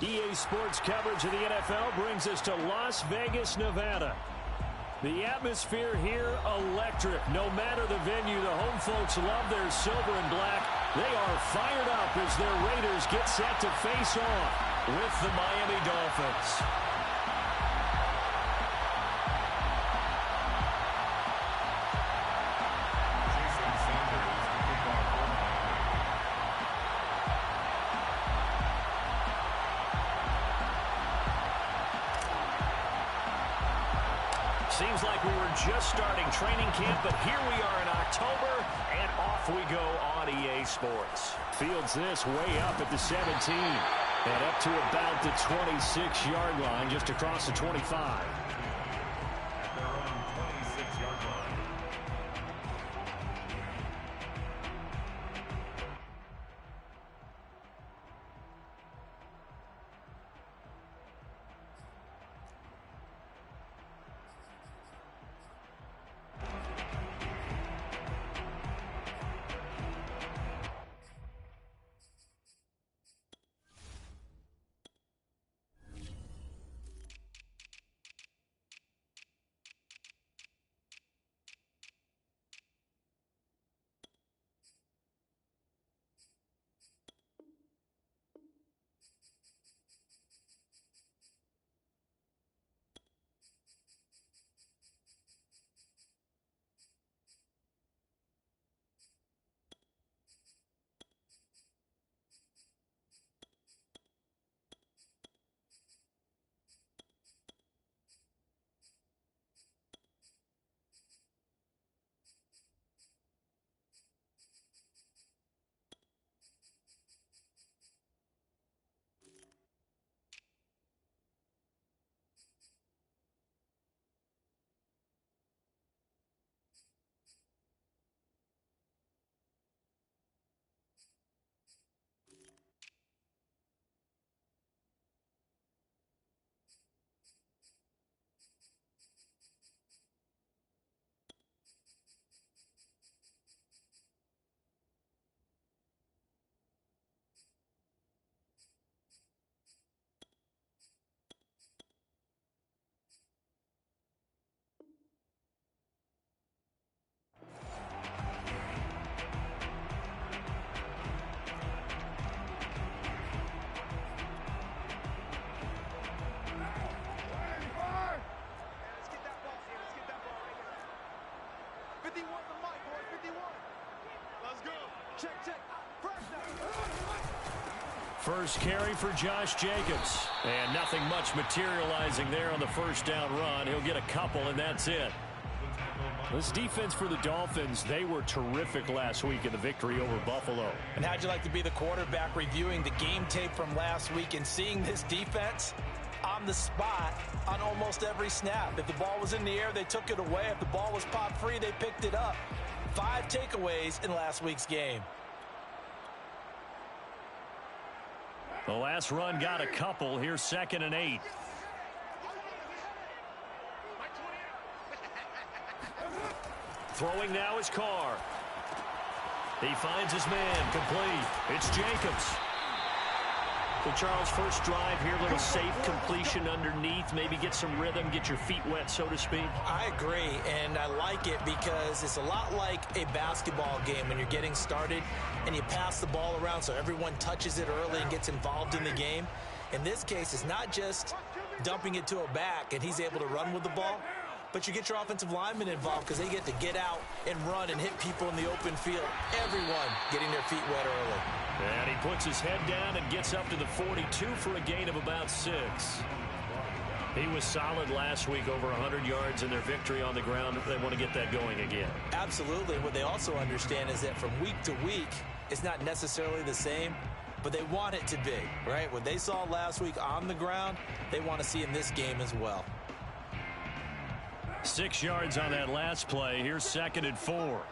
EA Sports coverage of the NFL brings us to Las Vegas, Nevada. The atmosphere here, electric. No matter the venue, the home folks love their silver and black. They are fired up as their Raiders get set to face off with the Miami Dolphins. Seems like we were just starting training camp, but here we are in October, and off we go on EA Sports. Fields this way up at the 17, and up to about the 26-yard line, just across the 25. First carry for Josh Jacobs. And nothing much materializing there on the first down run. He'll get a couple, and that's it. This defense for the Dolphins, they were terrific last week in the victory over Buffalo. And how'd you like to be the quarterback reviewing the game tape from last week and seeing this defense on the spot on almost every snap? If the ball was in the air, they took it away. If the ball was popped free, they picked it up. 5 takeaways in last week's game. The last run got a couple. Here's 2nd and 8. Throwing now is Carr. He finds his man, complete. It's Jacobs. So, Charles, first drive here, little safe completion underneath. Maybe get some rhythm, get your feet wet, so to speak. I agree, and I like it because it's a lot like a basketball game when you're getting started and you pass the ball around so everyone touches it early and gets involved in the game. In this case, it's not just dumping it to a back and he's able to run with the ball, but you get your offensive linemen involved because they get to get out and run and hit people in the open field. Everyone getting their feet wet early. And he puts his head down and gets up to the 42 for a gain of about 6. He was solid last week, over 100 yards in their victory on the ground. They want to get that going again. Absolutely. What they also understand is that from week to week, it's not necessarily the same, but they want it to be, right? What they saw last week on the ground, they want to see in this game as well. 6 yards on that last play. Here's 2nd and 4.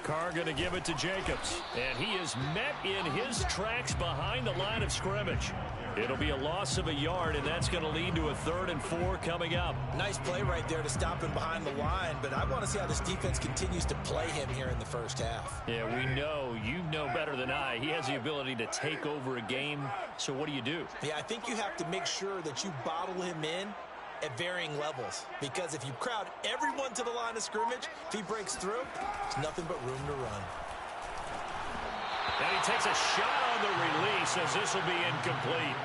Carr going to give it to Jacobs. And he is met in his tracks behind the line of scrimmage. It'll be a loss of a yard, and that's going to lead to a 3rd and 4 coming up. Nice play right there to stop him behind the line, but I want to see how this defense continues to play him here in the first half. Yeah, we know, you know better than I, he has the ability to take over a game, so what do you do? Yeah, I think you have to make sure that you bottle him in at varying levels, because if you crowd everyone to the line of scrimmage, if he breaks through, there's nothing but room to run. And he takes a shot on the release as this will be incomplete.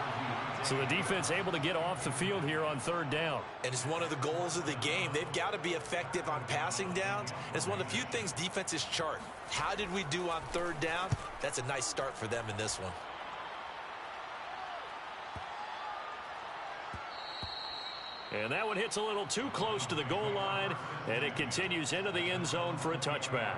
So the defense able to get off the field here on 3rd down. And it's one of the goals of the game. They've got to be effective on passing downs. It's one of the few things defenses chart. How did we do on 3rd down? That's a nice start for them in this one. And that one hits a little too close to the goal line, and it continues into the end zone for a touchback.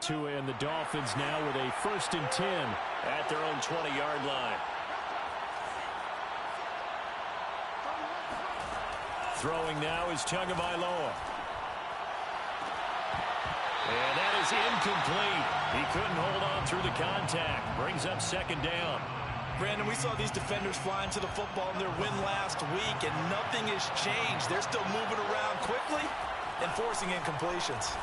And the Dolphins now with a 1st and 10 at their own 20-yard line. Throwing now is Tagovailoa. And that is incomplete. He couldn't hold on through the contact. Brings up 2nd down. Brandon, we saw these defenders flying to the football in their win last week, and nothing has changed. They're still moving around quickly and forcing incompletions.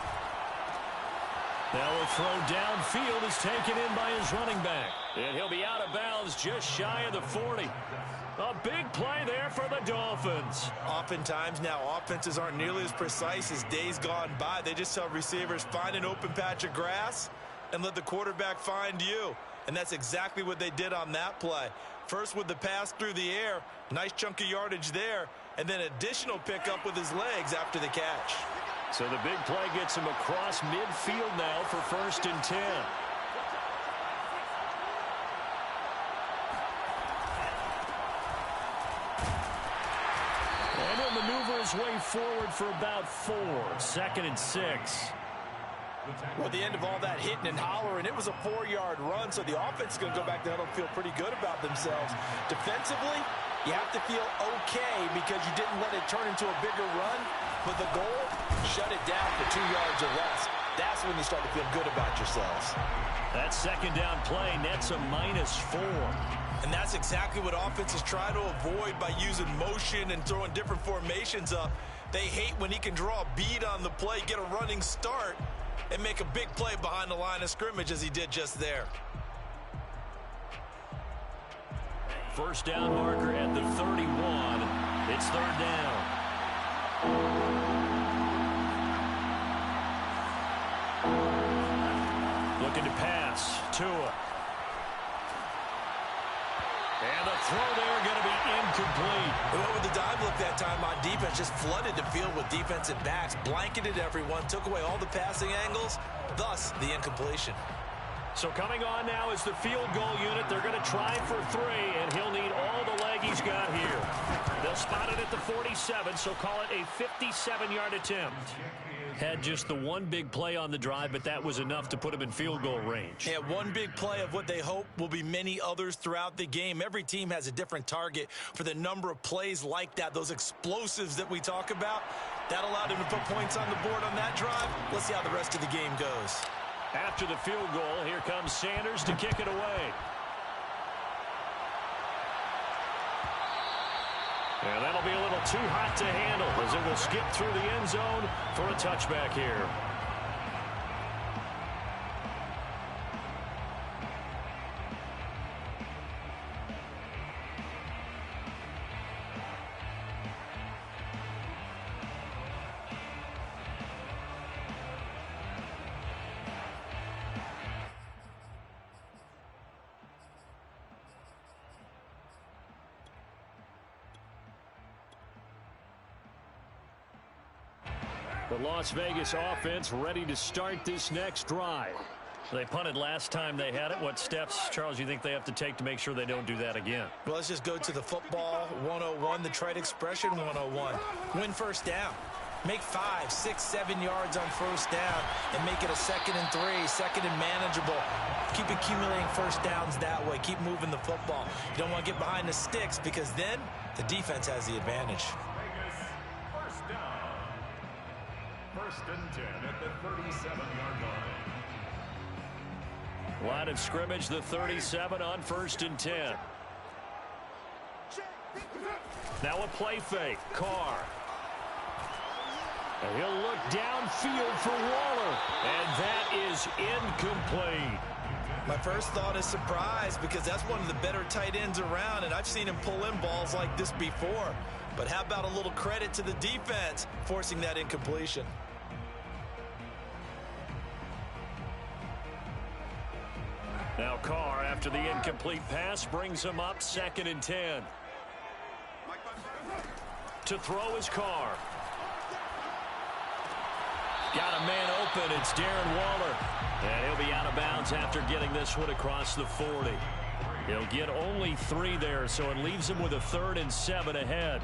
Now a throw downfield is taken in by his running back. And he'll be out of bounds just shy of the 40. A big play there for the Dolphins. Oftentimes now offenses aren't nearly as precise as days gone by. They just tell receivers, find an open patch of grass and let the quarterback find you. And that's exactly what they did on that play. First with the pass through the air, nice chunk of yardage there, and then additional pickup with his legs after the catch. So the big play gets him across midfield now for 1st and 10. And he'll maneuver his way forward for about 4. 2nd and 6. Well, at the end of all that hitting and hollering, it was a 4-yard run, so the offense is going to go back to huddle and feel pretty good about themselves. Defensively, you have to feel okay because you didn't let it turn into a bigger run, but the goal, shut it down for 2 yards or less. That's when you start to feel good about yourselves. That 2nd down play nets a -4. And that's exactly what offenses try to avoid by using motion and throwing different formations up. They hate when he can draw a bead on the play, get a running start, and make a big play behind the line of scrimmage as he did just there. 1st down marker at the 31. It's 3rd down. Looking to pass. Tua. And the throw there going to be incomplete. Well, with the dive look that time on defense, just flooded the field with defensive backs, blanketed everyone, took away all the passing angles, thus the incompletion. So coming on now is the field goal unit. They're going to try for 3, and he'll need all the leg he's got here. They'll spot it at the 47, so call it a 57-yard attempt. Had just the one big play on the drive, but that was enough to put him in field goal range. Yeah, one big play of what they hope will be many others throughout the game. Every team has a different target for the number of plays like that, those explosives that we talk about. That allowed him to put points on the board on that drive. Let's see how the rest of the game goes. After the field goal, here comes Sanders to kick it away. And that'll be a little too hot to handle as it will skip through the end zone for a touchback here. The Las Vegas offense ready to start this next drive. They punted last time they had it. What steps, Charles, you think they have to take to make sure they don't do that again? Well, let's just go to the football 101, the trade expression 101. Win first down. Make 5, 6, 7 yards on first down and make it a 2nd and 3, 2nd and manageable. Keep accumulating first downs that way. Keep moving the football. You don't want to get behind the sticks because then the defense has the advantage. First down. First and 10 at the 37-yard line. Line of scrimmage, the 37 on 1st and 10. Now a play fake. Carr. And he'll look downfield for Waller. And that is incomplete. My first thought is surprise because that's one of the better tight ends around, and I've seen him pull in balls like this before. But how about a little credit to the defense forcing that incompletion? Now Carr, after the incomplete pass, brings him up 2nd and 10. To throw is Carr. Got a man open. It's Darren Waller. And he'll be out of bounds after getting this one across the 40. He'll get only 3 there, so it leaves him with a 3rd and 7 ahead.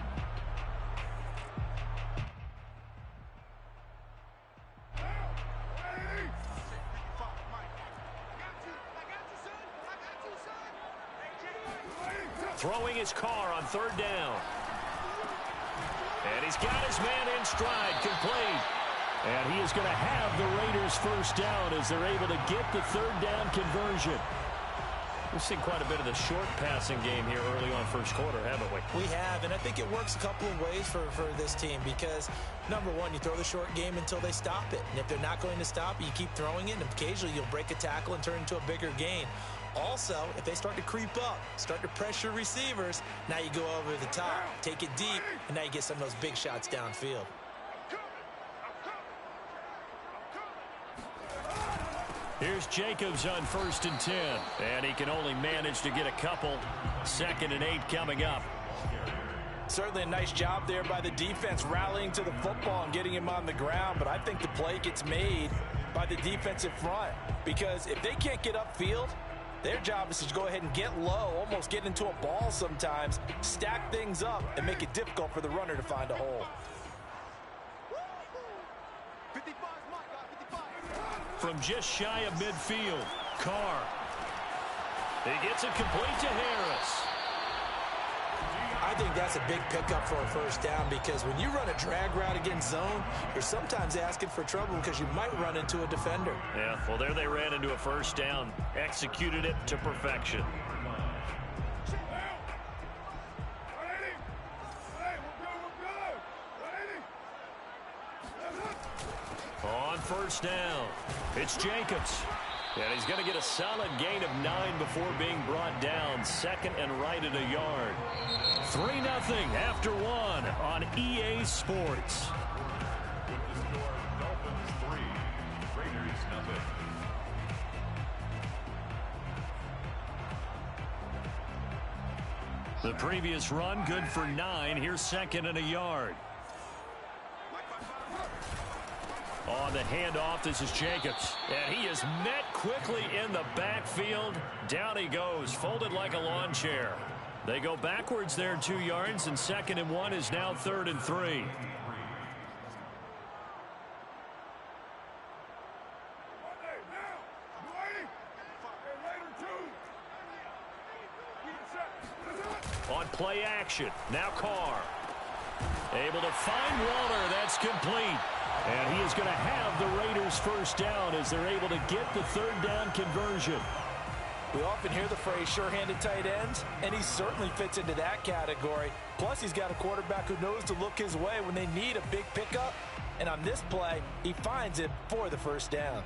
Throwing his Carr on 3rd down. And he's got his man in stride, complete. And he is going to have the Raiders first down as they're able to get the 3rd down conversion. We've seen quite a bit of the short passing game here early on first quarter, haven't we? We have, and I think it works a couple of ways for this team because, number one, you throw the short game until they stop it. And if they're not going to stop it, you keep throwing it, and occasionally you'll break a tackle and turn it into a bigger gain. Also, if they start to creep up, start to pressure receivers, now you go over the top, take it deep, and now you get some of those big shots downfield. Here's Jacobs on 1st and 10. And he can only manage to get a couple. 2nd and 8 coming up. Certainly a nice job there by the defense rallying to the football and getting him on the ground. But I think the play gets made by the defensive front. Because if they can't get upfield, their job is to go ahead and get low, almost get into a ball sometimes, stack things up, and make it difficult for the runner to find a hole. From just shy of midfield, Carr. He gets it complete to Harris. I think that's a big pickup for a first down because when you run a drag route against zone, you're sometimes asking for trouble because you might run into a defender. Yeah, well, there they ran into a first down. Executed it to perfection. On 1st down, it's Jacobs. And he's going to get a solid gain of 9 before being brought down. 2nd and right at a yard. 3-0 after 1 on EA Sports. Dolphins 3, Raiders 0. The previous run good for 9. Here's 2nd and a yard. On the handoff, this is Jacobs. And he is met quickly in the backfield. Down he goes, folded like a lawn chair. They go backwards there 2 yards, and 2nd and 1 is now 3rd and 3. On play action, now Carr. Able to find Waller, that's complete. And he is going to have the Raiders first down as they're able to get the 3rd down conversion. We often hear the phrase sure-handed tight ends, and he certainly fits into that category. Plus, he's got a quarterback who knows to look his way when they need a big pickup. And on this play, he finds it for the first down.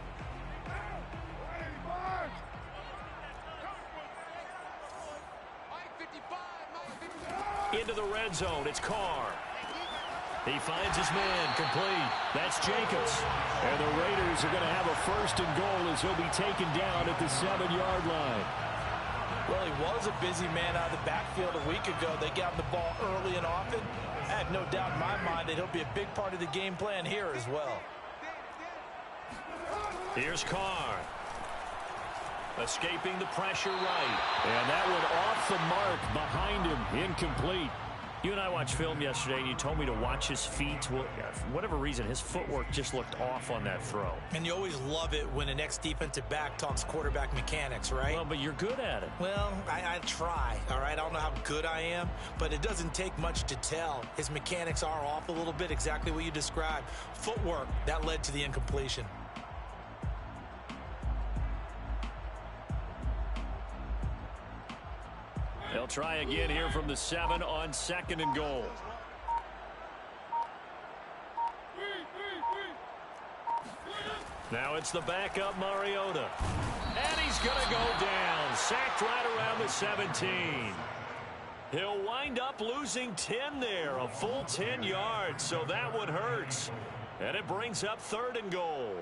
Into the red zone, it's Carr. He finds his man, complete. That's Jacobs. And the Raiders are going to have a 1st and goal as he'll be taken down at the 7-yard line. Well, he was a busy man out of the backfield a week ago. They got him the ball early and often. I have no doubt in my mind that he'll be a big part of the game plan here as well. Here's Carr. Escaping the pressure right. And that one off the mark behind him. Incomplete. You and I watched film yesterday, and you told me to watch his feet. Well, for whatever reason, his footwork just looked off on that throw. And you always love it when an ex-defensive back talks quarterback mechanics, right? Well, but you're good at it. Well, I try, all right? I don't know how good I am, but it doesn't take much to tell. His mechanics are off a little bit, exactly what you described. Footwork, that led to the incompletion. They'll try again here from the 7 on 2nd and goal. Now it's the backup Mariota. And he's going to go down. Sacked right around the 17. He'll wind up losing 10 there. A full 10 yards. So that one hurts. And it brings up 3rd and goal.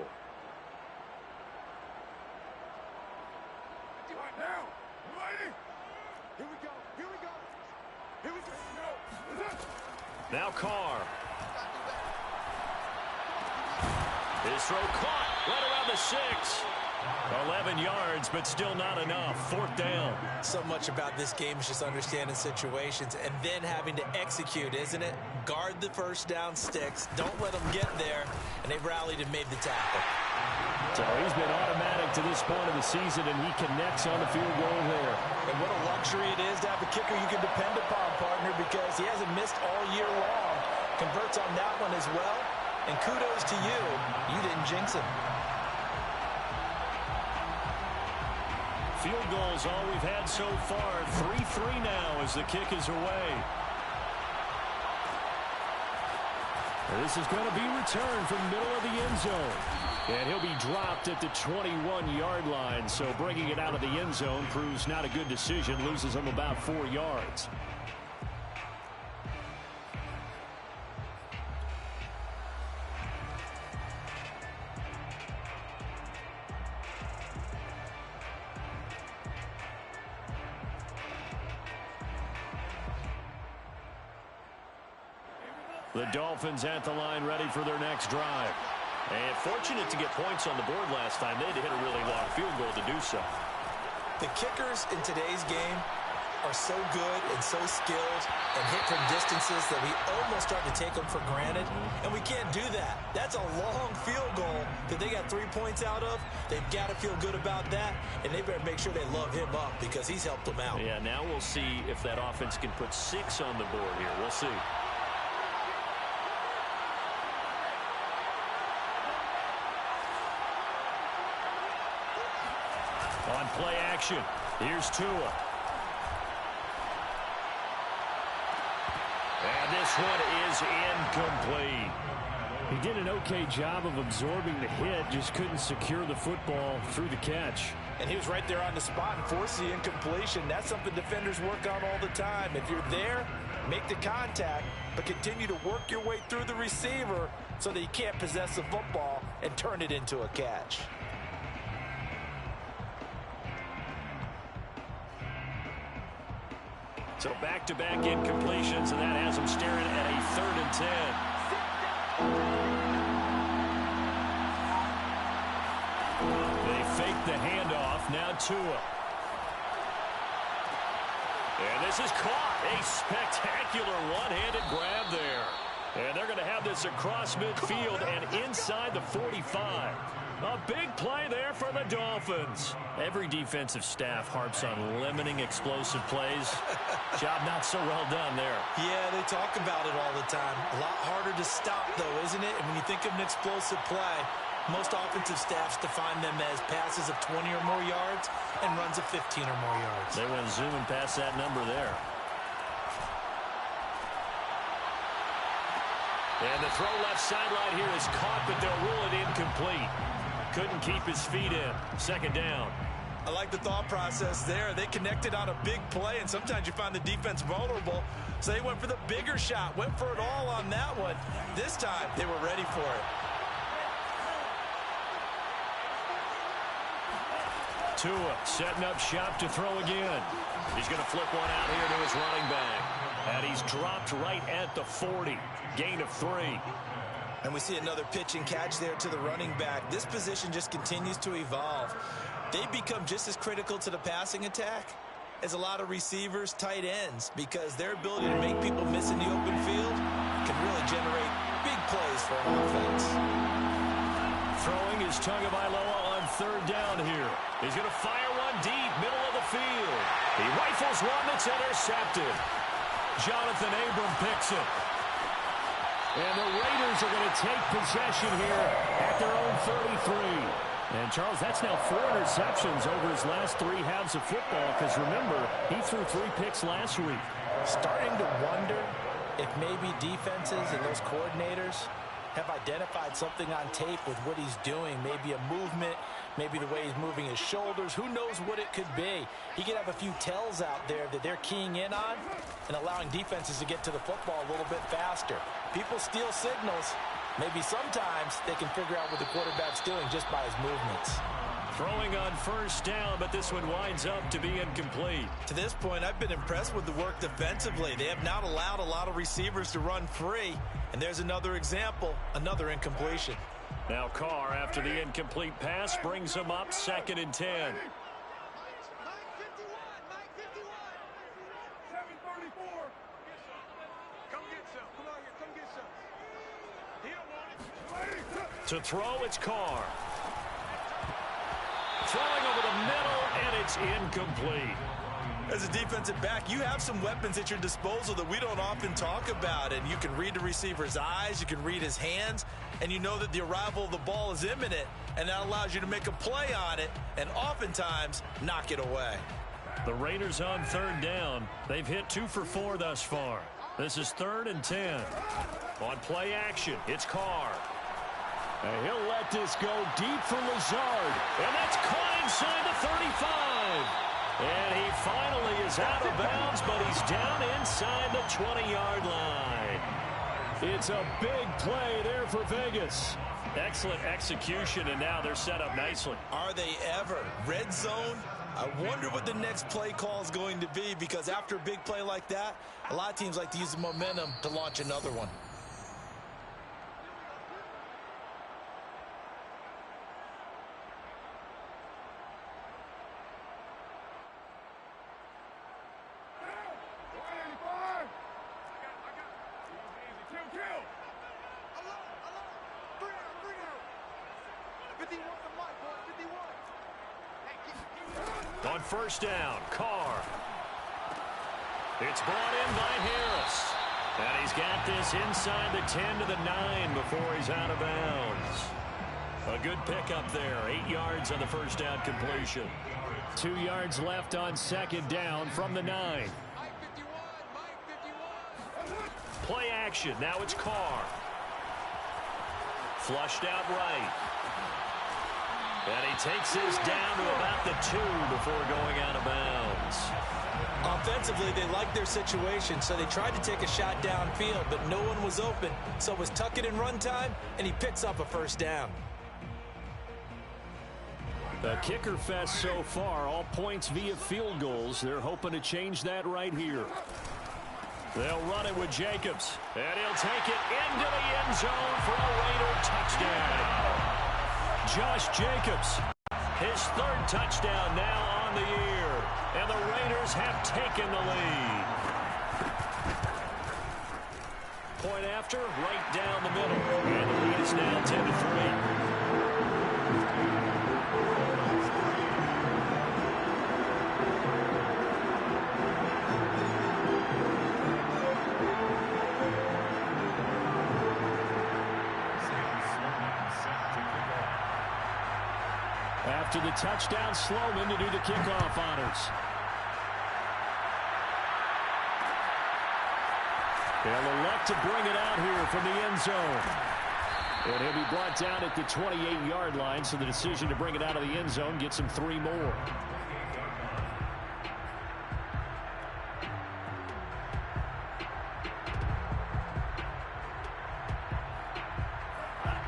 Now Carr. His throw caught right around the 6. 11 yards, but still not enough. 4th down. So much about this game is just understanding situations and then having to execute, isn't it? Guard the first down sticks. Don't let them get there. And they've rallied and made the tackle. So he's been automatic to this point of the season, and he connects on the field goal there. And what a luxury it is to have a kicker you can depend upon, partner, because he hasn't missed all year long. Converts on that one as well. And kudos to you. You didn't jinx him. Field goals all we've had so far. 3-3 now as the kick is away. And this is going to be returned from the middle of the end zone. And he'll be dropped at the 21-yard line. So bringing it out of the end zone proves not a good decision. Loses him about 4 yards. The Dolphins at the line, ready for their next drive. And fortunate to get points on the board last time. They had to hit a really long field goal to do so. The kickers in today's game are so good and so skilled and hit from distances that we almost start to take them for granted. And we can't do that. That's a long field goal that they got 3 points out of. They've got to feel good about that. And they better make sure they love him up because he's helped them out. Yeah, now we'll see if that offense can put 6 on the board here. We'll see. On play action, here's Tua. And this one is incomplete. He did an okay job of absorbing the hit, just couldn't secure the football through the catch. And he was right there on the spot and forced the incompletion. That's something defenders work on all the time. If you're there, make the contact, but continue to work your way through the receiver so that you can't possess the football and turn it into a catch. So back-to-back incompletions, and that has them staring at a 3rd and 10. They fake the handoff. Now Tua. And this is caught. A spectacular one-handed grab there. And they're going to have this across midfield and inside the 45. A big play there for the Dolphins. Every defensive staff harps on limiting explosive plays. Job not so well done there. Yeah, they talk about it all the time. A lot harder to stop, though, isn't it? And when you think of an explosive play, most offensive staffs define them as passes of 20 or more yards and runs of 15 or more yards. They went zooming past that number there. And the throw left sideline here is caught, but they'll rule it incomplete. Couldn't keep his feet in. 2nd down. I like the thought process there. They connected on a big play, and sometimes you find the defense vulnerable. So they went for the bigger shot, went for it all on that one. This time, they were ready for it. Tua setting up shop to throw again. He's going to flip one out here to his running back. And he's dropped right at the 40. Gain of 3. And we see another pitch and catch there to the running back. This position just continues to evolve. They become just as critical to the passing attack is a lot of receivers, tight ends, because their ability to make people miss in the open field can really generate big plays for an offense. Throwing is Tagovailoa on third down here. He's going to fire one deep, middle of the field. He rifles one that's intercepted. Jonathan Abram picks it. And the Raiders are going to take possession here at their own 33. And, Charles, that's now 4 interceptions over his last 3 halves of football because, remember, he threw 3 picks last week. Starting to wonder if maybe defenses and those coordinators have identified something on tape with what he's doing. Maybe a movement, maybe the way he's moving his shoulders. Who knows what it could be? He could have a few tells out there that they're keying in on and allowing defenses to get to the football a little bit faster. People steal signals. Maybe sometimes they can figure out what the quarterback's doing just by his movements. Throwing on first down, but this one winds up to be incomplete. To this point, I've been impressed with the work defensively. They have not allowed a lot of receivers to run free. And there's another example, another incompletion. Now Carr, after the incomplete pass, brings him up 2nd and 10. To throw, it's Carr. Throwing over the middle, and it's incomplete. As a defensive back, you have some weapons at your disposal that we don't often talk about. And you can read the receiver's eyes, you can read his hands, and you know that the arrival of the ball is imminent, and that allows you to make a play on it and oftentimes knock it away. The Raiders on third down. They've hit 2 for 4 thus far. This is 3rd and 10. On play action, it's Carr. And he'll let this go deep for Lazard. And that's caught inside the 35. And he finally is out of bounds, but he's down inside the 20-yard line. It's a big play there for Vegas. Excellent execution, and now they're set up nicely. Are they ever? Red zone? I wonder what the next play call is going to be, because after a big play like that, a lot of teams like to use the momentum to launch another one. On first down, Carr. It's brought in by Harris. And he's got this inside the 10 to the 9 before he's out of bounds. A good pickup there. 8 yards on the first down completion. 2 yards left on 2nd down from the 9. Play action. Now it's Carr. Flushed out right. And he takes this down to about the 2 before going out of bounds. Offensively, they liked their situation, so they tried to take a shot downfield, but no one was open. So it was tuck it in run time, and he picks up a first down. The kicker fest so far, all points via field goals. They're hoping to change that right here. They'll run it with Jacobs, and he'll take it into the end zone for a Raider touchdown. Josh Jacobs, his 3rd touchdown now on the year, and the Raiders have taken the lead. Point after, right down the middle, and the lead is now 10-3. After the touchdown, Sloman to do the kickoff honors. They'll elect to bring it out here from the end zone. And he'll be brought down at the 28-yard line, so the decision to bring it out of the end zone gets him 3 more.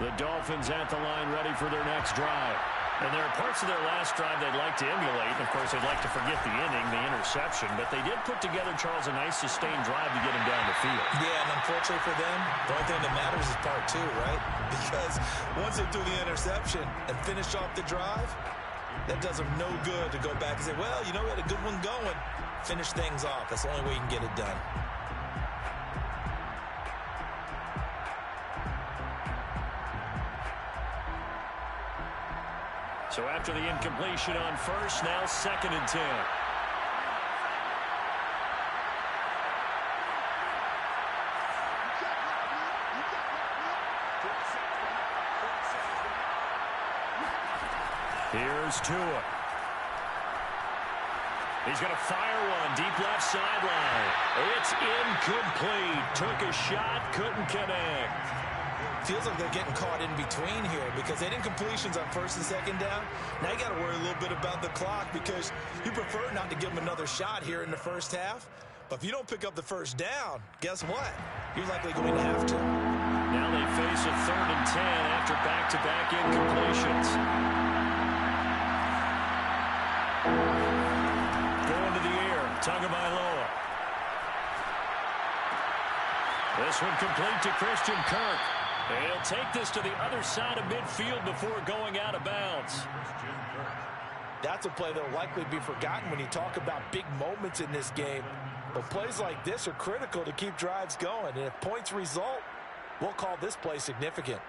The Dolphins at the line ready for their next drive. And there are parts of their last drive they'd like to emulate. Of course, they'd like to forget the inning, the interception. But they did put together, Charles, a nice sustained drive to get him down the field. Yeah, and unfortunately for them, the only thing that matters is part 2, right? Because once they do the interception and finish off the drive, That does them no good to go back and say, well, you know, we had a good one going. Finish things off. That's the only way you can get it done. So after the incompletion on first, now 2nd and 10. Here's Tua. He's going to fire one deep left sideline. It's incomplete. Took a shot, couldn't connect. Feels like they're getting caught in between here because they did incompletions on 1st and 2nd down. Now you got to worry a little bit about the clock because you prefer not to give them another shot here in the first half. But if you don't pick up the first down, guess what? You're likely going to have to. Now they face a 3rd and 10 after back-to-back incompletions. Going to the air, Tagovailoa. This one complete to Christian Kirk. And he'll take this to the other side of midfield before going out of bounds. That's a play that will likely be forgotten when you talk about big moments in this game. But plays like this are critical to keep drives going. And if points result, we'll call this play significant.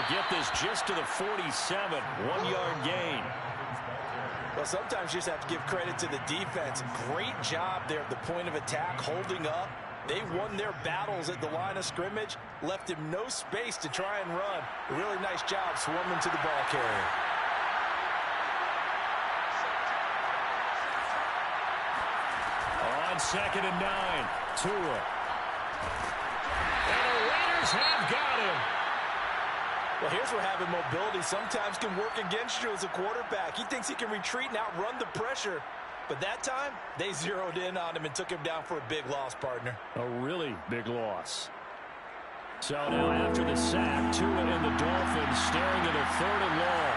Get this just to the 47, 1-yard gain. Well, sometimes you just have to give credit to the defense. Great job there at the point of attack, holding up. They won their battles at the line of scrimmage, left him no space to try and run. A really nice job swarming to the ball carrier. On 2nd and 9, Tua. And the Raiders have got him. Well, here's where having mobility sometimes can work against you as a quarterback. He thinks he can retreat and outrun the pressure. But that time, they zeroed in on him and took him down for a big loss, partner. A really big loss. So now after the sack, Tua and the Dolphins staring at a 3rd and long.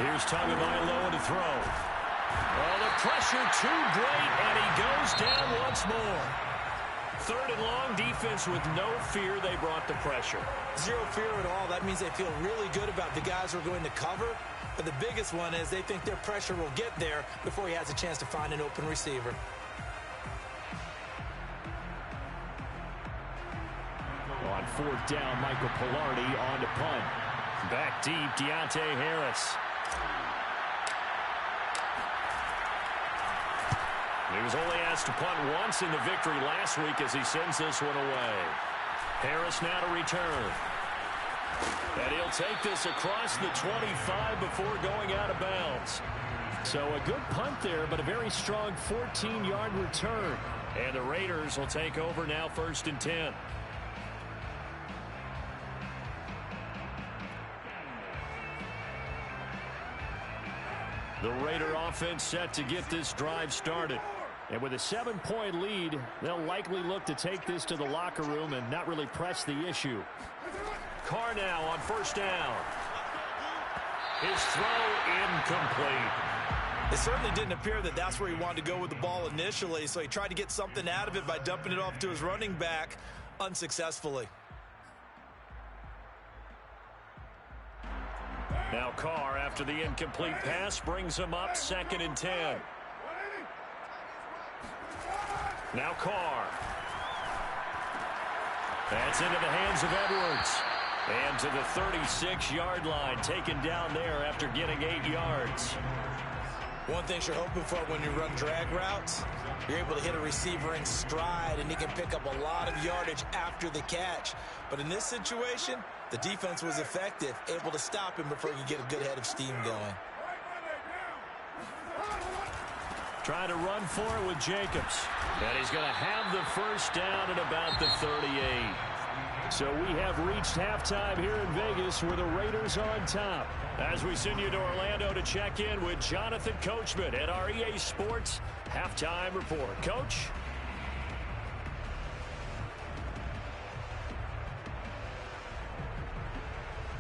Here's Tagovailoa to throw. Oh, the pressure too great, and he goes down once more. 3rd and long, defense with no fear. They brought the pressure. Zero fear at all. That means they feel really good about the guys who are going to cover. But the biggest one is they think their pressure will get there before he has a chance to find an open receiver. On 4th down, Michael Pilardi on to punt. Back deep, Deontay Harris. He was only asked to punt once in the victory last week as he sends this one away. Harris now to return. And he'll take this across the 25 before going out of bounds. So a good punt there, but a very strong 14-yard return. And the Raiders will take over now 1st and 10. The Raider offense set to get this drive started. And with a 7-point lead, they'll likely look to take this to the locker room and not really press the issue. Carr now on 1st down. His throw incomplete. It certainly didn't appear that that's where he wanted to go with the ball initially, so he tried to get something out of it by dumping it off to his running back unsuccessfully. Now Carr, after the incomplete pass, brings him up 2nd and 10. Now Carr. That's into the hands of Edwards. And to the 36-yard line, taken down there after getting 8 yards. One thing you're hoping for when you run drag routes, you're able to hit a receiver in stride, and he can pick up a lot of yardage after the catch. But in this situation, the defense was effective, able to stop him before he could get a good head of steam going. Trying to run for it with Jacobs. And he's going to have the 1st down at about the 38. So we have reached halftime here in Vegas where the Raiders are on top. As we send you to Orlando to check in with Jonathan Coachman at our EA Sports Halftime Report. Coach?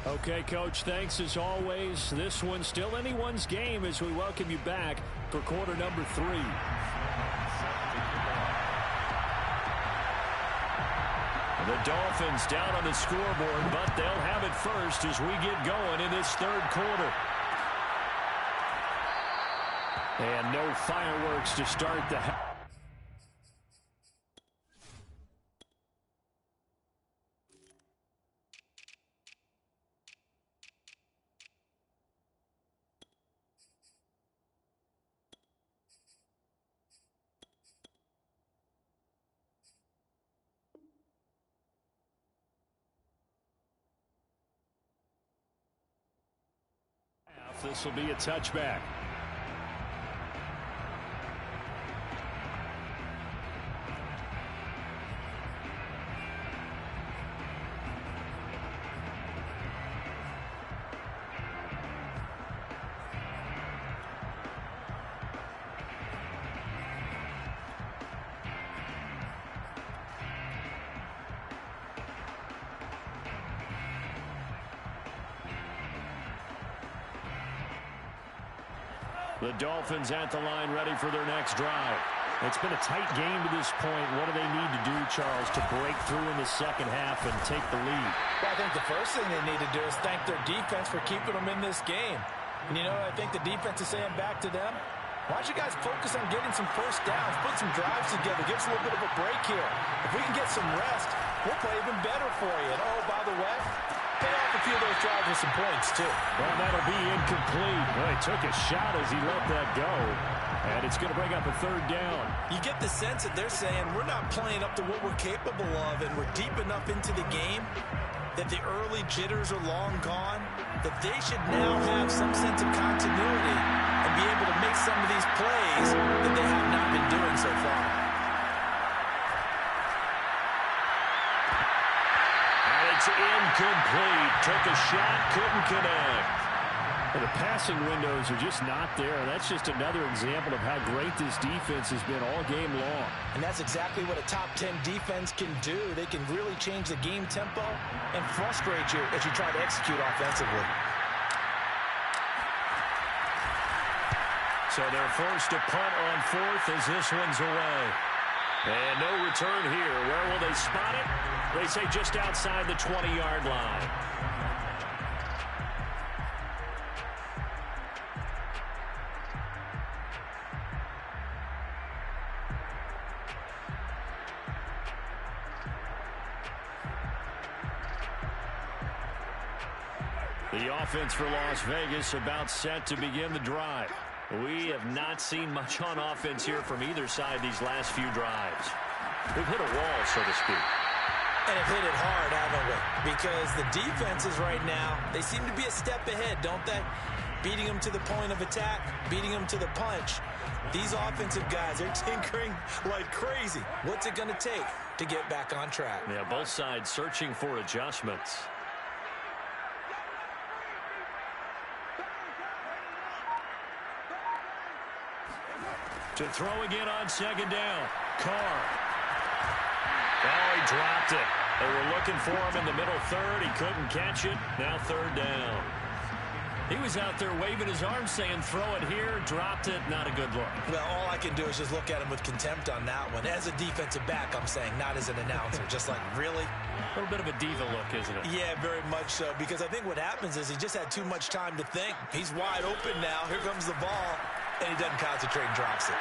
Okay, Coach, thanks as always. This one's still anyone's game as we welcome you back for quarter number 3. The Dolphins down on the scoreboard, but they'll have it first as we get going in this third quarter. And no fireworks to start the half. This will be a touchback. The Dolphins at the line ready for their next drive. It's been a tight game to this point. What do they need to do, Charles, to break through in the second half and take the lead? Well, I think the first thing they need to do is thank their defense for keeping them in this game. And you know what I think the defense is saying back to them? Why don't you guys focus on getting some first downs, put some drives together, give us a little bit of a break here. If we can get some rest, we'll play even better for you. And oh, by the way, pay off a few of those drives with some points, too. Well, that'll be incomplete. Well, he took a shot as he let that go. And it's going to bring up a third down. You get the sense that they're saying we're not playing up to what we're capable of, and we're deep enough into the game that the early jitters are long gone, that they should now have some sense of continuity and be able to make some of these plays that they have not been doing so far. It's incomplete. Took a shot, couldn't connect. Well, the passing windows are just not there. That's just another example of how great this defense has been all game long. And that's exactly what a top 10 defense can do. They can really change the game tempo and frustrate you as you try to execute offensively. So they're forced to punt on fourth as this one's away. And no return here. Where will they spot it? They say just outside the 20-yard line. The offense for Las Vegas about set to begin the drive. We have not seen much on offense here from either side these last few drives. We've hit a wall, so to speak. And have hit it hard, haven't we? Because the defenses right now, they seem to be a step ahead, don't they? Beating them to the point of attack, beating them to the punch. These offensive guys, they're tinkering like crazy. What's it going to take to get back on track? Yeah, both sides searching for adjustments. To throw again on second down. Carr. Oh, he dropped it. They were looking for him in the middle third. He couldn't catch it. Now third down. He was out there waving his arms saying, throw it here, dropped it, not a good look. Well, all I can do is just look at him with contempt on that one. As a defensive back, I'm saying, not as an announcer. Just like, really? A little bit of a diva look, isn't it? Yeah, very much so. Because I think what happens is he just had too much time to think. He's wide open now. Here comes the ball. And he doesn't concentrate and drops it.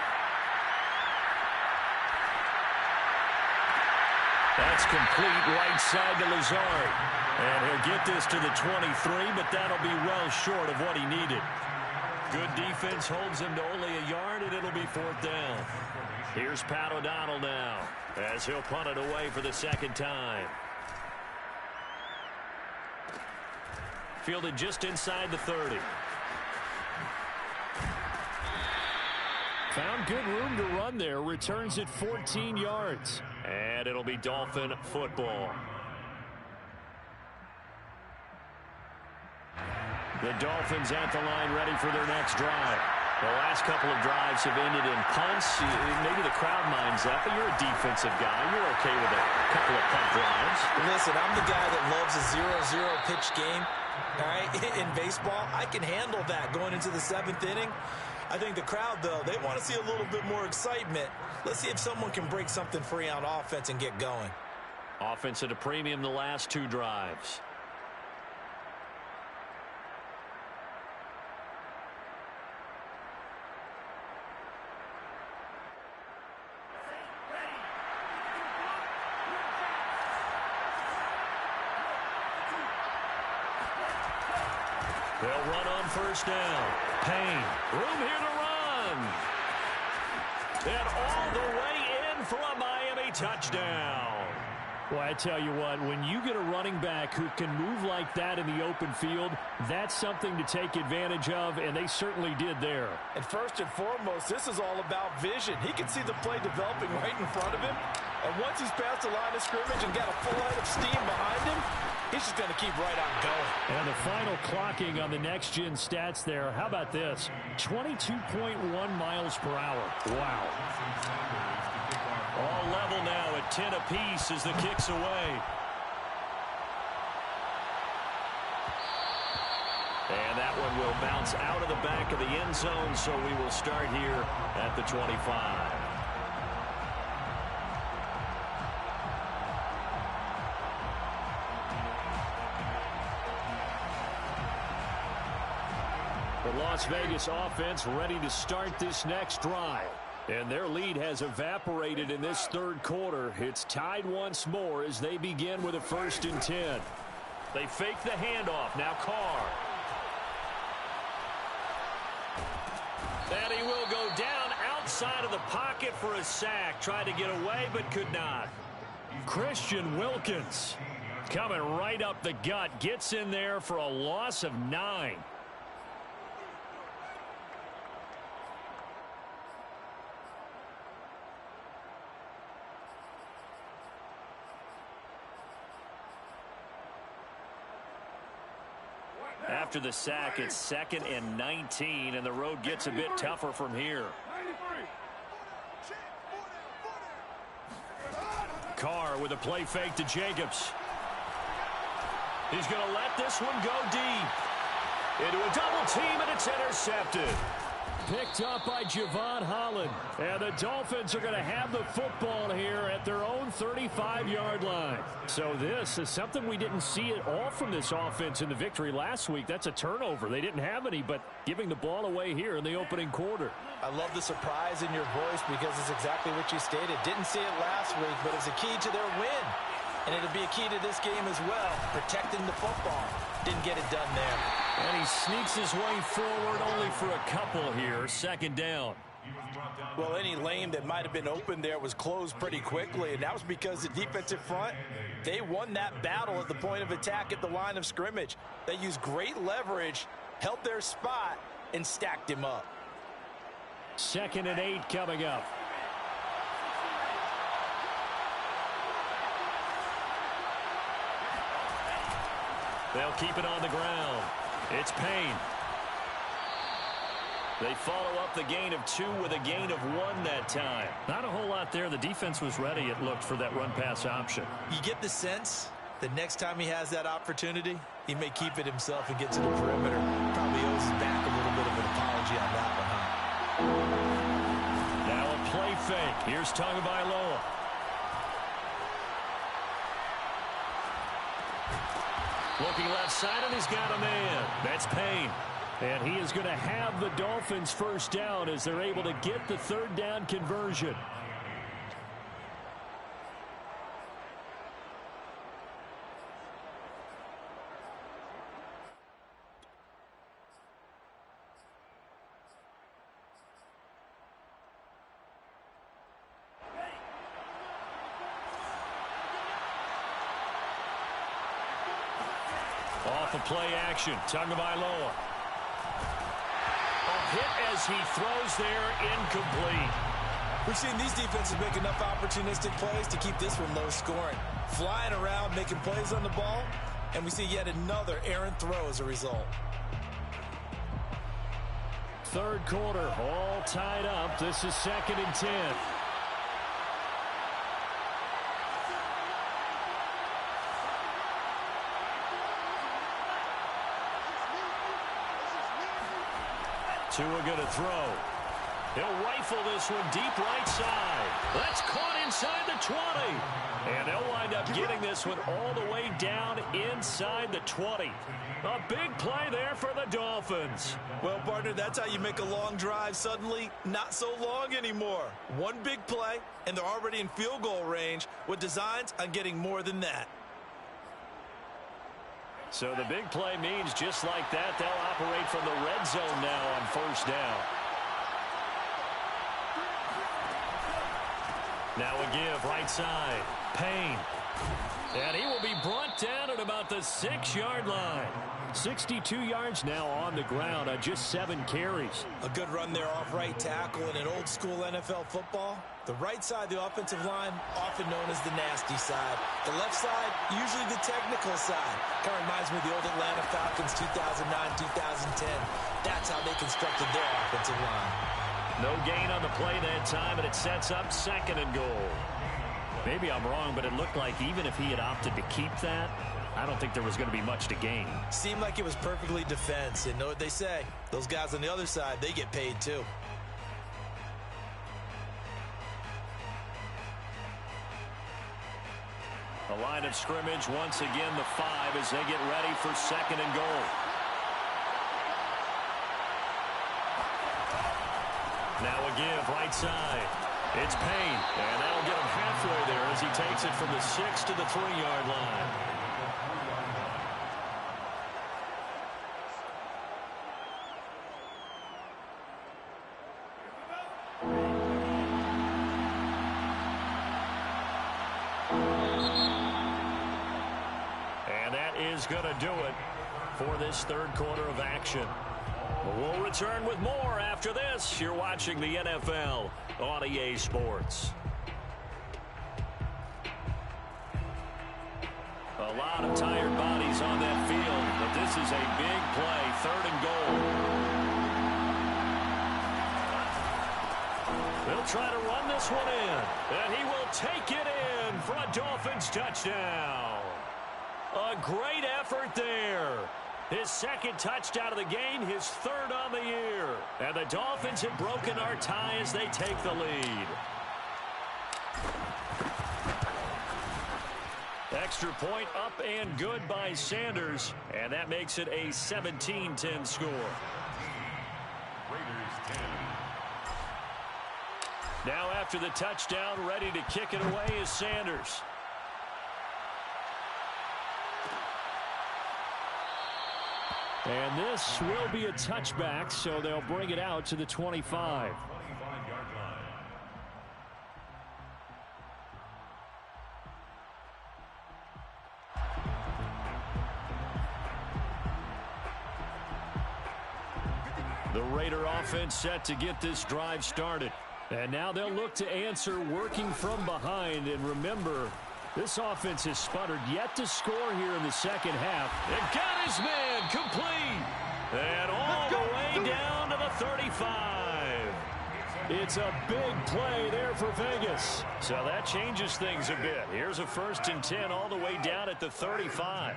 That's complete right side to Lazard. And he'll get this to the 23, but that'll be well short of what he needed. Good defense holds him to only a yard, and it'll be fourth down. Here's Pat O'Donnell now, as he'll punt it away for the second time. Fielded just inside the 30. Found good room to run there. Returns it 14 yards. And it'll be Dolphin football. The Dolphins at the line ready for their next drive. The last couple of drives have ended in punts. Maybe the crowd minds that, but you're a defensive guy. You're okay with a couple of punt drives. Listen, I'm the guy that loves a 0-0 pitch game. All right, in baseball, I can handle that going into the 7th inning. I think the crowd, though, they want to see a little bit more excitement. Let's see if someone can break something free on offense and get going. Offense at a premium the last 2 drives. They'll run on first down. Payne, room here to run. And all the way in for a Miami touchdown. Well, I tell you what, when you get a running back who can move like that in the open field, that's something to take advantage of, and they certainly did there. And first and foremost, this is all about vision. He can see the play developing right in front of him, and once he's past the line of scrimmage and got a full head of steam behind him, he's just going to keep right on going. And the final clocking on the next-gen stats there, how about this? 22.1 miles per hour. Wow. All level now at 10 apiece as the kick's away. And that one will bounce out of the back of the end zone, so we will start here at the 25. The Las Vegas offense ready to start this next drive. And their lead has evaporated in this 3rd quarter. It's tied once more as they begin with a 1st and 10. They fake the handoff. Now Carr. And he will go down outside of the pocket for a sack. Tried to get away but could not. Christian Wilkins coming right up the gut. Gets in there for a loss of 9. After the sack, it's 2nd and 19, and the road gets a bit tougher from here. Carr with a play fake to Jacobs. He's going to let this one go deep. Into a double team, and it's intercepted. Picked up by Javon Holland. And the Dolphins are going to have the football here at their own 35-yard line. So this is something we didn't see at all from this offense in the victory last week. That's a turnover. They didn't have any, but giving the ball away here in the opening quarter. I love the surprise in your voice because it's exactly what you stated. Didn't see it last week, but it's a key to their win. And it'll be a key to this game as well, protecting the football. Didn't get it done there. And he sneaks his way forward only for a couple here. 2nd down. Well, any lane that might have been open there was closed pretty quickly, and that was because the defensive front, they won that battle at the point of attack at the line of scrimmage. They used great leverage, held their spot, and stacked him up. 2nd and 8 coming up. They'll keep it on the ground. It's Payne. They follow up the gain of 2 with a gain of 1 that time. Not a whole lot there. The defense was ready, it looked, for that run-pass option. You get the sense that next time he has that opportunity, he may keep it himself and get to the perimeter. Probably owes his back a little bit of an apology on that one, huh? Now a play fake. Here's Tagovailoa. Looking left side, and he's got a man. That's Payne. And he is going to have the Dolphins first down as they're able to get the 3rd down conversion. Off of play action, Tagovailoa. A hit as he throws there, incomplete. We've seen these defenses make enough opportunistic plays to keep this one low scoring. Flying around, making plays on the ball, and we see yet another errant throw as a result. third quarter, all tied up. This is 2nd and 10. Tua going to throw. He'll rifle this one deep right side. That's caught inside the 20. And they'll wind up getting this one all the way down inside the 20. A big play there for the Dolphins. Well, partner, that's how you make a long drive suddenly not so long anymore. One big play, and they're already in field goal range with designs on getting more than that. So the big play means just like that, they'll operate from the red zone now on 1st down. Now a give right side. Payne. And he will be brought down at about the 6-yard line. 62 yards now on the ground on just 7 carries. A good run there off right tackle in an old school NFL football. The right side of the offensive line, often known as the nasty side. The left side, usually the technical side. Kind of reminds me of the old Atlanta Falcons 2009-2010. That's how they constructed their offensive line. No gain on the play that time, and it sets up 2nd and goal. Maybe I'm wrong, but it looked like even if he had opted to keep that, I don't think there was going to be much to gain. Seemed like it was perfectly defense. And know what they say? Those guys on the other side, they get paid too. The line of scrimmage, once again, the 5 as they get ready for 2nd and goal. Now a give right side. It's Payne, and that'll get him halfway there as he takes it from the 6 to the 3-yard line. And that is going to do it for this third quarter of action. We'll return with more after this. You're watching the NFL on EA Sports. A lot of tired bodies on that field, but this is a big play, 3rd and goal. They'll try to run this one in, and he will take it in for a Dolphins touchdown. A great effort there. His 2nd touchdown of the game, his 3rd on the year. And the Dolphins have broken our tie as they take the lead. Extra point up and good by Sanders. And that makes it a 17-10 score. Raiders 10. Now after the touchdown, ready to kick it away is Sanders. And this will be a touchback, so they'll bring it out to the 25. 25-yard line. The Raider offense set to get this drive started. And now they'll look to answer working from behind. And remember, this offense has sputtered yet to score here in the 2nd half. And got his man complete. And all the way down to the 35. It's a big play there for Vegas. So that changes things a bit. Here's a 1st and 10 all the way down at the 35.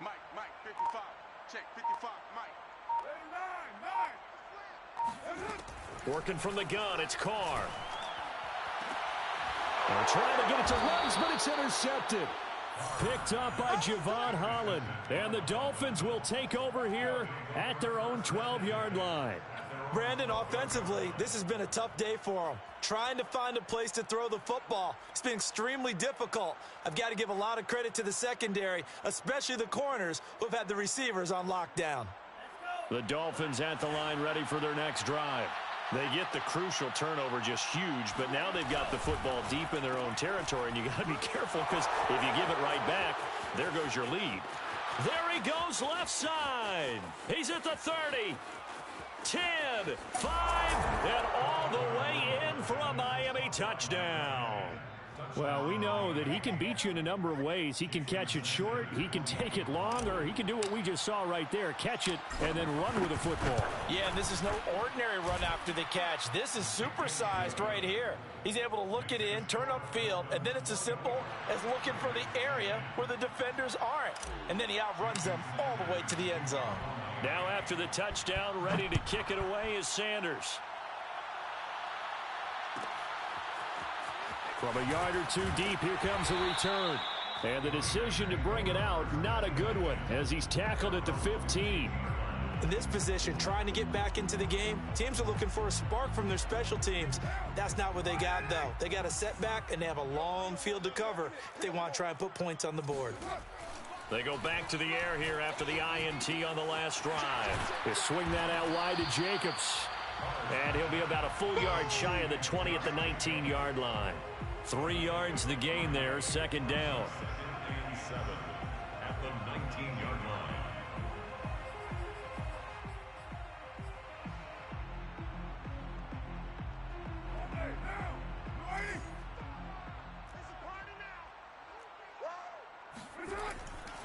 Mike, 55. Check, 55, Mike. Working from the gun, it's Carr. They're trying to get it to Ruggs, but it's intercepted. Picked up by Javon Holland. And the Dolphins will take over here at their own 12-yard line. Brandon, offensively, this has been a tough day for them. Trying to find a place to throw the football. It's been extremely difficult. I've got to give a lot of credit to the secondary, especially the corners who have had the receivers on lockdown. The Dolphins at the line ready for their next drive. They get the crucial turnover just huge, but now they've got the football deep in their own territory, and you got to be careful because if you give it right back, there goes your lead. There he goes left side. He's at the 30. 10, 5, and all the way in for a Miami touchdown. Well, we know that he can beat you in a number of ways. He can catch it short, he can take it long, or he can do what we just saw right there, catch it and then run with the football. Yeah, and this is no ordinary run after the catch. This is supersized right here. He's able to look it in, turn upfield, and then it's as simple as looking for the area where the defenders aren't. And then he outruns them all the way to the end zone. Now after the touchdown, ready to kick it away is Sanders. From a yard or two deep, here comes a return. And the decision to bring it out, not a good one, as he's tackled at the 15. In this position, trying to get back into the game, teams are looking for a spark from their special teams. That's not what they got, though. They got a setback, and they have a long field to cover if they want to try and put points on the board. They go back to the air here after the INT on the last drive. They swing that out wide to Jacobs. And he'll be about a full yard shy of the 20 at the 19-yard line. 3 yards the gain there, second down. 7 at the 19-yard line.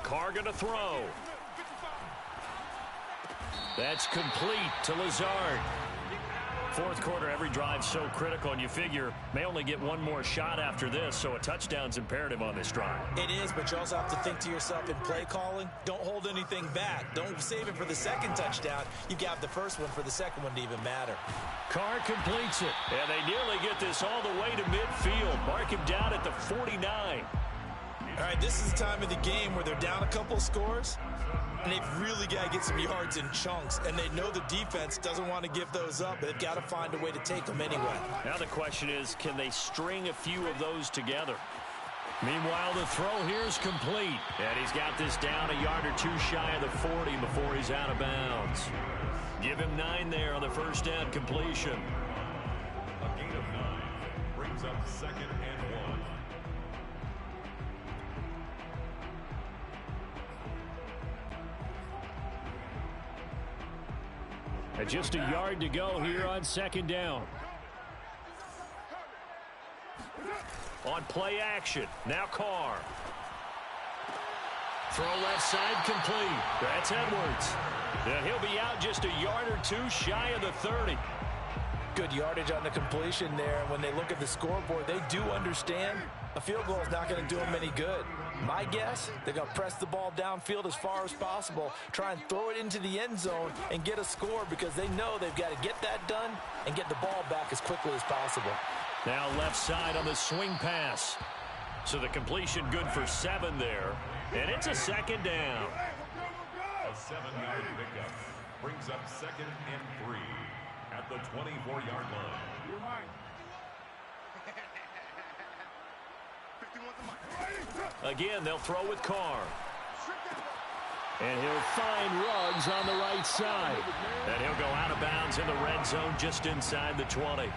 Carr going to throw. That's complete to Lazard. Fourth quarter, every drive so critical, and you figure may only get one more shot after this, so a touchdown's imperative on this drive. It is, but you also have to think to yourself in play calling, don't hold anything back. Don't save it for the second touchdown. You got the first one for the second one to even matter. Carr completes it, and they nearly get this all the way to midfield. Mark him down at the 49. All right, this is the time of the game where they're down a couple scores, and they've really got to get some yards in chunks, and they know the defense doesn't want to give those up, but they've got to find a way to take them anyway. Now the question is, can they string a few of those together? Meanwhile, the throw here is complete, and he's got this down a yard or two shy of the 40 before he's out of bounds. Give him 9 there on the first down completion. A gain of 9 brings up second and 1. And just a yard to go here on second down. On play action, now Carr. Throw left side complete. That's Edwards. And he'll be out just a yard or two shy of the 30. Good yardage on the completion there. And when they look at the scoreboard, they do understand a field goal is not going to do them any good. My guess, they're going to press the ball downfield as far as possible, try and throw it into the end zone and get a score because they know they've got to get that done and get the ball back as quickly as possible. Now left side on the swing pass. So the completion good for 7 there. And it's a second down. A 7-yard pickup brings up second and 3 at the 24-yard line. Again, they'll throw with Carr. And he'll find Ruggs on the right side. And he'll go out of bounds in the red zone just inside the 20.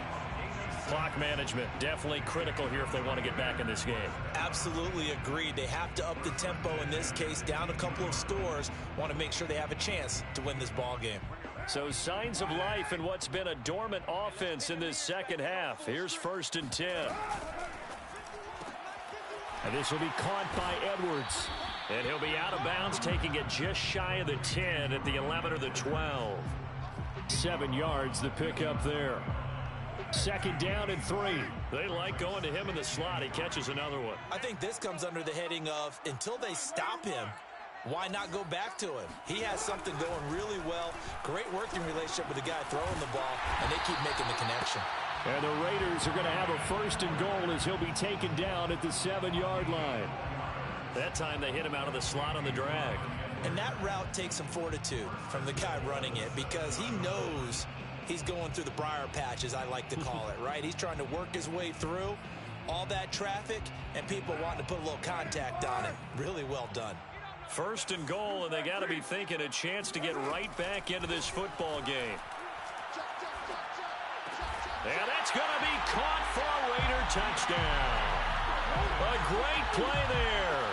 Clock management definitely critical here if they want to get back in this game. Absolutely agreed. They have to up the tempo in this case, down a couple of scores. Want to make sure they have a chance to win this ball game. So signs of life in what's been a dormant offense in this second half. Here's 1st and 10. And this will be caught by Edwards. And he'll be out of bounds, taking it just shy of the 10 at the 11 or the 12. 7 yards, the pickup there. Second down and 3. They like going to him in the slot. He catches another one. I think this comes under the heading of until they stop him, why not go back to him? He has something going really well. Great working relationship with the guy throwing the ball, and they keep making the connection. And the Raiders are going to have a 1st and goal as he'll be taken down at the 7-yard line. That time they hit him out of the slot on the drag. And that route takes some fortitude from the guy running it because he knows he's going through the briar patch, as I like to call it, right? He's trying to work his way through all that traffic and people wanting to put a little contact on it. Really well done. 1st and goal, and they got to be thinking a chance to get right back into this football game. And that's going to be caught for a Raider touchdown. A great play there.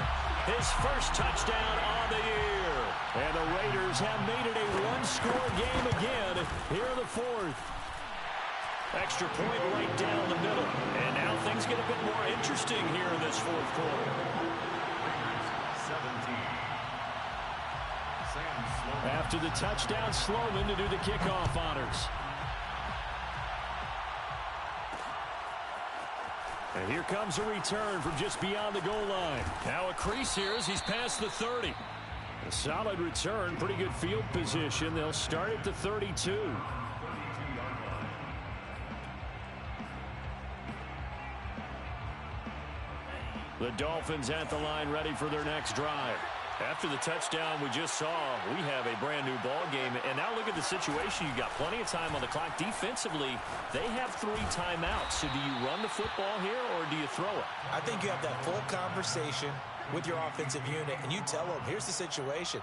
His first touchdown on the year. And the Raiders have made it a one-score game again here in the 4th. Extra point right down the middle. And now things get a bit more interesting here in this fourth quarter. 17. After the touchdown, Sloman to do the kickoff honors. And here comes a return from just beyond the goal line. Now a crease here as he's past the 30. A solid return, pretty good field position. They'll start at the 32. The Dolphins at the line, ready for their next drive. After the touchdown we just saw, we have a brand new ball game. And now look at the situation. You've got plenty of time on the clock. Defensively, they have 3 timeouts. So do you run the football here or do you throw it? I think you have that full conversation with your offensive unit, and you tell them, here's the situation.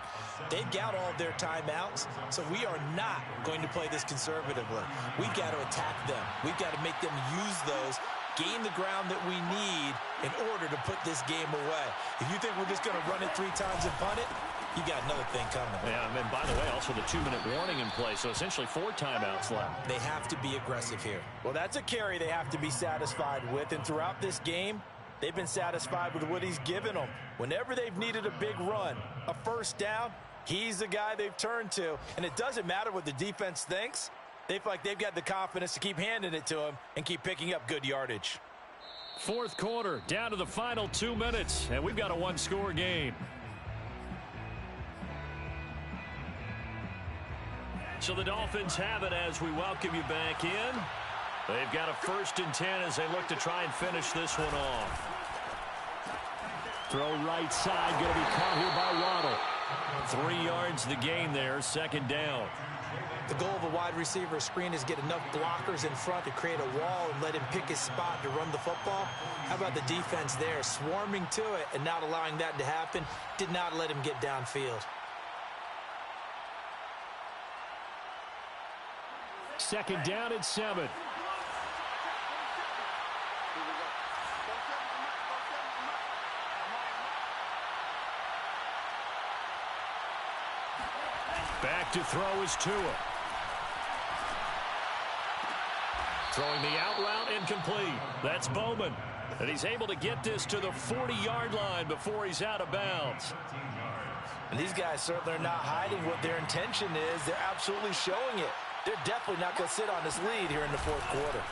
They've got all of their timeouts, so we are not going to play this conservatively. We've got to attack them. We've got to make them use those, gain the ground that we need in order to put this game away. If you think we're just going to run it 3 times and punt it, you got another thing coming. Yeah, and by the way, also the 2-minute warning in play, so essentially 4 timeouts left. They have to be aggressive here. Well, that's a carry they have to be satisfied with, and throughout this game, they've been satisfied with what he's given them. Whenever they've needed a big run, a first down, he's the guy they've turned to. And it doesn't matter what the defense thinks. They feel like they've got the confidence to keep handing it to him and keep picking up good yardage. Fourth quarter, down to the final 2 minutes, and we've got a 1-score game. So the Dolphins have it as we welcome you back in. They've got a 1st and 10 as they look to try and finish this one off. Throw right side, going to be caught here by Waddle. 3 yards the gain there, 2nd down. The goal of a wide receiver screen is get enough blockers in front to create a wall and let him pick his spot to run the football. How about the defense there, swarming to it and not allowing that to happen? Did not let him get downfield. 2nd down and 7. Back to throw is Tua. Throwing the out route incomplete. That's Bowman. And he's able to get this to the 40-yard line before he's out of bounds. And these guys certainly are not hiding what their intention is. They're absolutely showing it. They're definitely not going to sit on this lead here in the fourth quarter.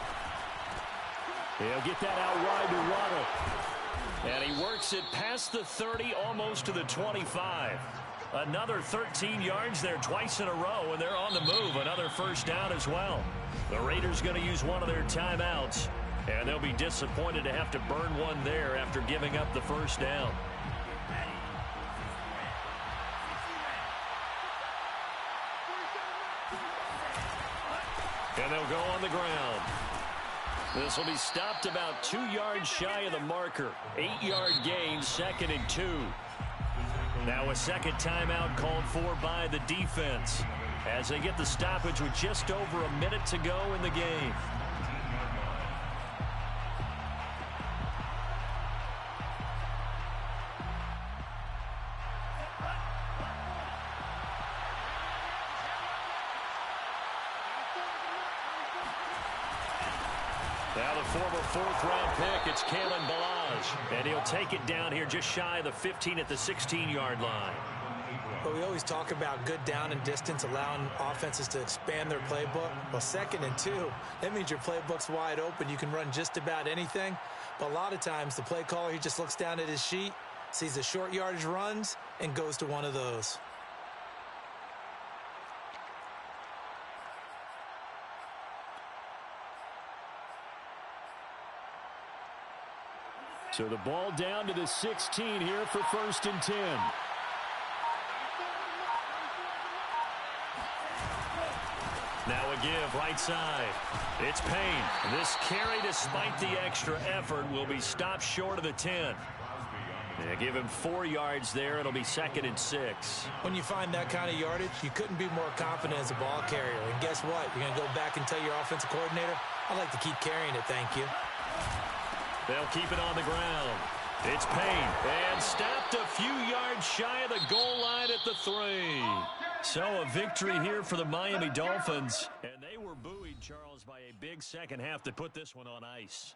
He'll get that out wide to Waddle. And he works it past the 30, almost to the 25. Another 13 yards there twice in a row, and they're on the move. Another 1st down as well. The Raiders going to use one of their timeouts, and they'll be disappointed to have to burn one there after giving up the 1st down. And they'll go on the ground. This will be stopped about 2 yards shy of the marker. 8-yard gain, 2nd and 2. Now a 2nd timeout called for by the defense as they get the stoppage with just over a minute to go in the game. Now the former 4th-round pick, it's Kalen Ballage. And he'll take it down here just shy of the 15 at the 16-yard line. But we always talk about good down and distance, allowing offenses to expand their playbook. Well, 2nd and 2, that means your playbook's wide open. You can run just about anything. But a lot of times the play caller, he just looks down at his sheet, sees the short yardage runs, and goes to one of those. So the ball down to the 16 here for 1st and 10. Now a give right side. It's Payne. This carry, despite the extra effort, will be stopped short of the 10. They give him 4 yards there. It'll be 2nd and 6. When you find that kind of yardage, you couldn't be more confident as a ball carrier. And guess what? You're going to go back and tell your offensive coordinator, I'd like to keep carrying it, thank you. They'll keep it on the ground. It's Payne. And stopped a few yards shy of the goal line at the 3. So a victory here for the Miami Dolphins. And they were buoyed, Charles, by a big second half to put this one on ice.